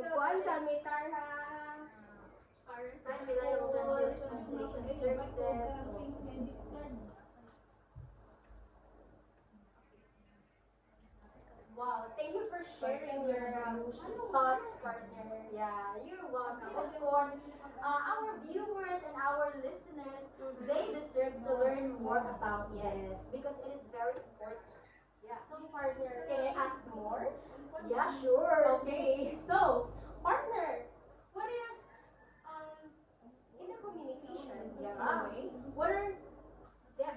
Kuan sa mitarha. Para sa school, translation services. Wow, thank you for sharing your thoughts, partner. Yeah, you're welcome. Of course, our viewers and our listeners, they deserve to learn more about this because it is very important. Yeah. So, partner, can I ask more? Yeah, sure. Okay, so, partner, what if, in the communication, Yeah. anyway, what are the,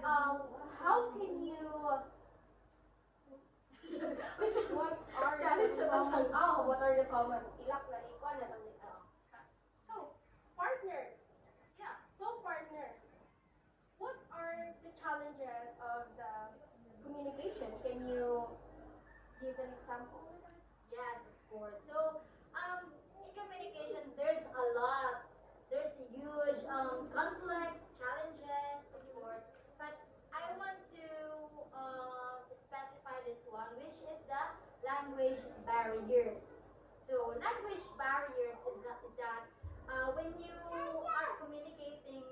how can you, what are Challenge the naman common, siya. what are the common, ilak na ikaw na lang ito. So, partner, so partner, what are the challenges of the communication? Can you give an example? Yes, of course. So, in communication, there's a lot. There's huge conflicts, challenges, of course. But I want to specify this one, which is the language barriers. So, language barriers is that when you are communicating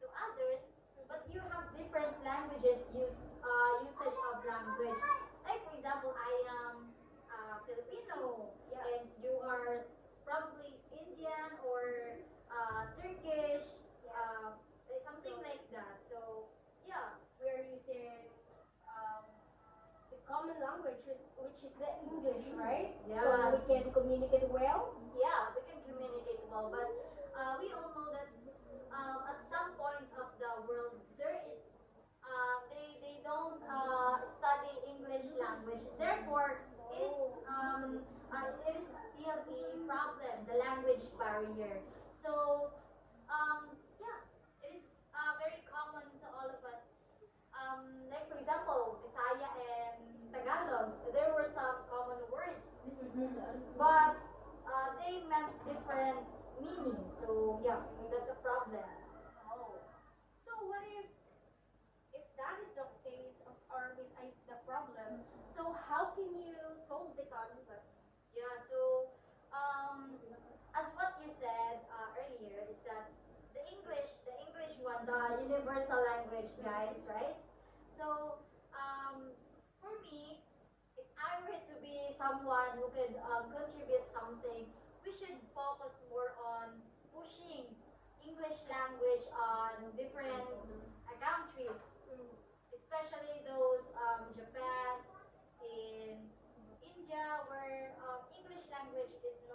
to others, but you have different languages usage of language. Like for example, I am Filipino, and you are probably Indian or Turkish, something like that. So yeah, We're using um, the common language, which is the English, right? So Yes. we can communicate well. yeah, we can communicate well, but we all know that at some point of the world there is they don't study English language. Therefore, it is still a problem, the language barrier. So yeah, it is very common to all of us. Like for example, Bisaya and Tagalog, there were some common words, but they meant different meanings. So yeah, that's a problem. Oh. So what if that is the case of, or if the problem? So how can you solve the conflict? Yeah, so as what you said earlier, is that the English one, the universal language, guys, right? So for me, if I were to be someone who could contribute something, we should focus more on pushing English language on different countries, especially those Japan, in India, where English language is